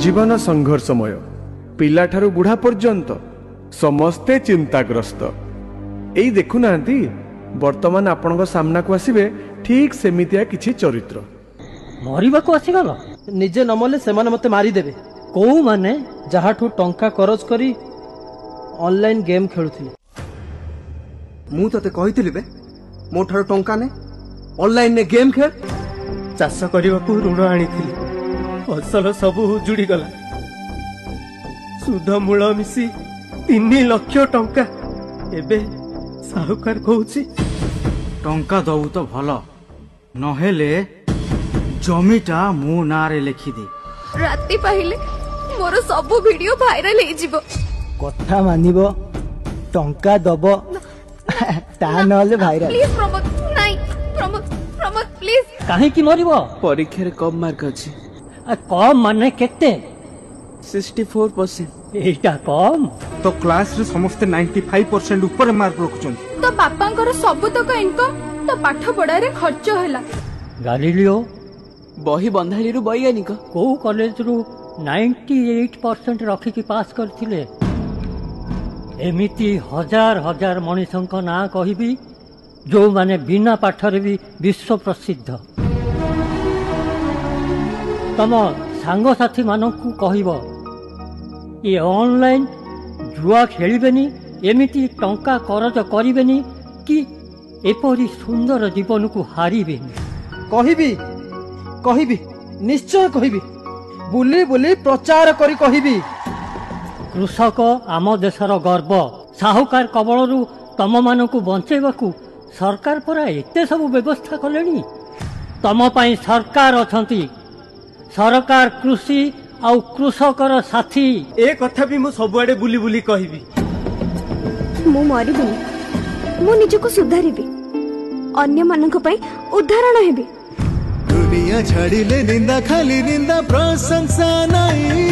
जीवन संघर्षमय पिला ठारू बुढ़ा पर्यंत समस्ते चिंताग्रस्त। एई देखुना वर्तमान आपण सामना को आसीबे ठीक सेमितिया किछि चरित्र। मरिबा को आसीगल निजे नमले सेमाने मते मारी देबे। को माने जहाठू टंका खरच करी ऑनलाइन गेम खेलुथिले। मु तते कहिथिलि बे मो ठारो टंका ने ऑनलाइन ने गेम खेल। चाष करबा को ऋण आनीथिली फसल सब उजुड़ी गला। सुध मूल मिसी 3 लाख टंका एबे साहुकार कहूची टंका दबु तो भल नहेले जमीटा मो नारे लिखि दे। राति पाहिले मोर सब वीडियो वायरल हे जिवो। कथा मानिबो टंका दबो ता नले वायरल। प्लीज प्रमोद नाही प्रमोद प्रमोद प्लीज। काहे की मरिबो? परीक्षा रे कम मार्क अछि। कम माने केते? 64%। एटा कम तो क्लास रे समस्त 95% ऊपर मार्क रखुछन। तो बापांकर सब तक इनकम तो पाठ पढ़ा रे खर्च होला। गालिलियो बही बंधाली रु वैज्ञानिक को कॉलेज रु 98% रखी की पास करथिले। एमिति हजार हजार मनीषंक ना कहिबी जो माने बिना पाठरे भी विश्व प्रसिद्ध। तम सांग साथी मानकु कहिबो ये ऑनलाइन जुआ खेलिबेनी एमिति टंका करज करिबेनी कि एपरी सुंदर जीवन को हारिबेनी। कहिबी कहिबी निश्चय कहिबी बुली बुली प्रचार करी कहिबी। कृषक आम देशर गर्व। साहुकार कबलरू तम मानकु बंचेबाकू सरकार परा एते सब व्यवस्था कलेनी। तम पई सरकार अछंती। सरकार कृषि आउ कृषकर साथी। ए कथा भी मु सबुआडे बुली बुली कहिबी। मु मरिबिनी मु निजको सुधारिबी अन्य मानक पई उदाहरण हेबी। दुनिया छाड़िले निंदा खाली निंदा प्रशंसा नहीं।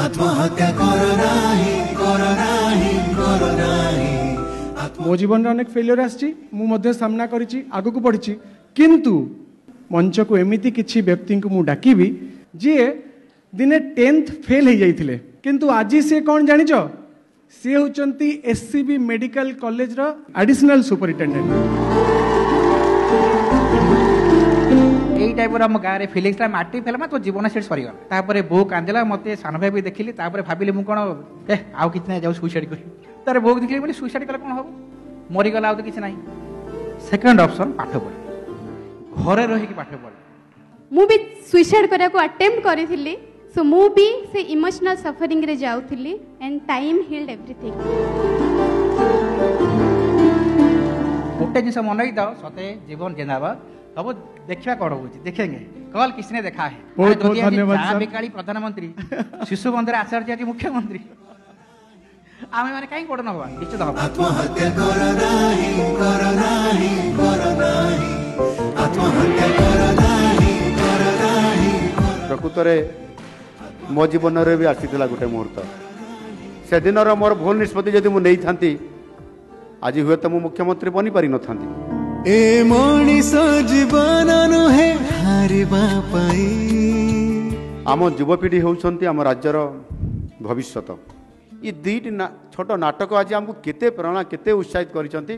आत्महत्या करो नाही करो नाही करो नाही। मो जीवन अनेक फेलियर आछि मु मध्ये सामना करिछि आगु को पढिछि किंतु मंच को एमिति किछि व्यक्ति को मु डाकिबी जे दिने 10th फेल हो जाइथिले किंतु आज से कौन जानिछ सी होचंती एससीबी मेडिकल कॉलेज रो एडिशनल सुपरिटेंडेंट। एई टाइप रो हम गाँ रे फिलिंग्स ला माटी फेलमा तो जीवन सेट सरी गला। तापरे बो कांदेला मते सान भाई भी देखिली तापरे भाबिले मु कोन आउ किछ नै जाऊ सुसाइड करी। तारे बो देखिली बोली सुसाइड कला कोन हो मरी गला आउ तो किछ नाही। सेकंड ऑप्शन पाठ पढ़ घरे रही की पाठ पढ़। मु भी सुसाइड करा को अटेम्प्ट करिथिली सो मु भी से इमोशनल सफरिंग रे जाउथिली एंड टाइम हील्ड एवरीथिंग। गोटे जिनस मन ही दाओ सते जीवन जिंदाबाद सब देखिया कौन होची देखेंगे कल किसने देखा है। बहुत बहुत धन्यवाद बिकाली प्रधानमंत्री शिशु बंधुर आचार्य जी मुख्यमंत्री आमे माने काई कोड नबा निश्चित हबा। आत्महत्या करो नाही करो नाही करो नाही। आत्महत्या करो नाही करो नाही। प्रकृत रे मो जीवन रे भी आसीथिला गोटे मुहूर्त से दिन मोर भूल निष्पत्ति जदि मु नहीं थांती आज हुए तो मु मुख्यमंत्री बनी पारि न थांती। ए मनीष जीवन नुहे हारिबा पाई। आम युवपीढ़ी होउछंती आम राज्यर भविष्यत। ये दुईटी छोट नाटक आज आमको केते प्रेरणा केते उत्साहित करिसंती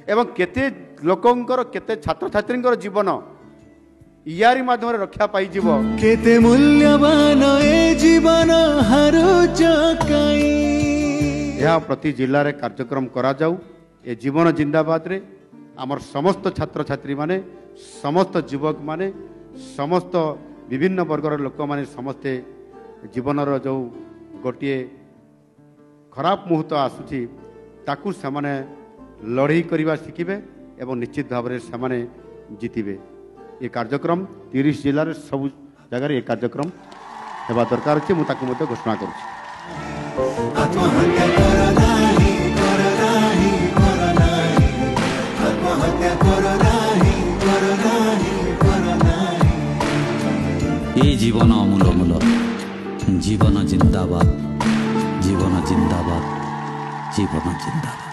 एवं केते लोकंकर केते छात्र छात्रींकर जीवन यारी माध्यम रक्षा पाई जीव। केते मूल्यवान ए जीवन हारुच काई। यह प्रति जिल्ला रे कार्यक्रम करा जाऊ। ए जीवन जिंदाबाद रे आमर समस्त छात्र छात्री माने समस्त युवक माने समस्त विभिन्न वर्गर लोक माने समस्ते जीवनर जो गोटे खराब मुहूर्त आसुची ताकू सेमाने लड़ाई करवा शिखिबे एवं निश्चित भाव में सेमाने जीतिबे। ये कार्यक्रम 30 जिले में सब जगह ये कार्यक्रम हेबा दरकार अछि। मु ताकू मते घोषणा करूछि। आत्महत्या करो नाही करो नाही करो नाही। आत्महत्या करो नाही करो नाही करो नाही। ये जीवन अमूल अमूल जीवन जिंदाबाद जीवन जिंदाबाद जीवन जिंदाबाद।